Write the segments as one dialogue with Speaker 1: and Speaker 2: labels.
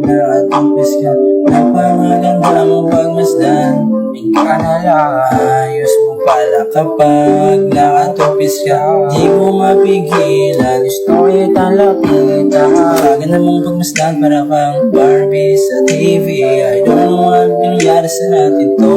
Speaker 1: nakatupis ka. Napakaganda mo pagmasdan, ikaw na lang. Ayos mo pala kapag nakatupis ka. Di ko mapigilan, gusto kitang lapitan. Ganda mong pagmasdan, para kang Barbie sa TV. I don't know what nangyari sa atin to.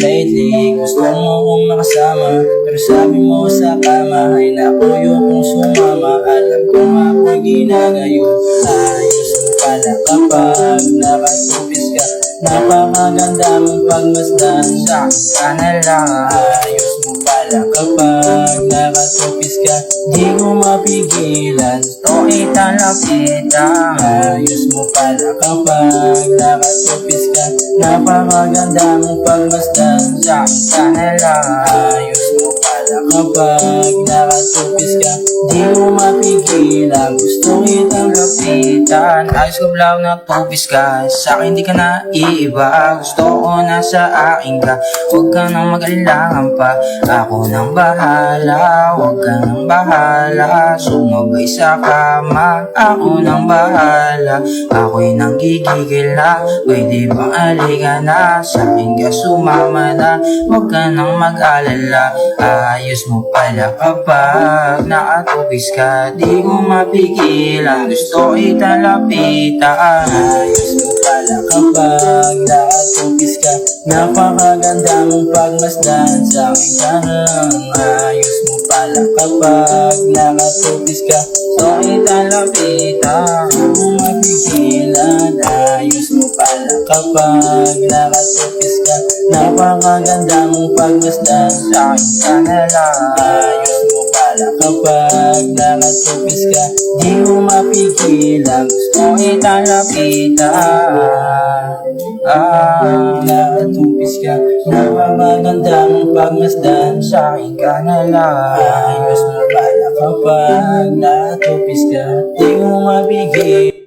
Speaker 1: Lately, gusto mo kong makasama, pero sabi mo sa kama ay nakuyo kong sumama. Alam ko ako'y ginagayon. Ayos mo pala kapag nakatupis ka. Napakaganda mong pagmasdan, sa akin ka na lang. Ayos mo pala kapag nakatupis ka. Di ko mapigilan, gusto kitang lapitan. Ayos mo pala kapag nakatupis ka. Napakaganda mong pagmasdan, sa akin ka na lang. Ayos mo pala kapag nakatupis ka. Di ko mapigilan, gusto kitang lapitan. Ayos ko lang natupis ka, sa akin di ka na iiba. Gusto ko nasa akin ka, huwag ka nang mag-alangan pa. Ako nang bahala, huwag ka nang bahala. Sumabay sa kama, ako nang bahala. Ako'y nang gigigil na, pwede bang alika na? Sa akin ka sumama na, huwag ka nang mag-alala. Ayos mo pala kapag nakatupis ka. Di ko mapigilan, gusto kitang lapitan. Ayos mo pala kapag nakatupis ka. Napakaganda mong pagmasdan, sa akin ka na lang. Ayos mo pala kapag nakatupis ka. Gusto kitang lapitan, di ko mapigilan. Ayos mo pala kapag nakatupis ka. Napakaganda mong pagmasdan, sa akin ka na lang. Ayos mo pala kapag nakatupis ka. Di ko mapigilan, gusto kitang lapitan. Nakatupis ka. Napakaganda mong pagmasdan, sa akin ka na lang. Ayos mo pala kapag nakatupis ka. Di ko mapigil.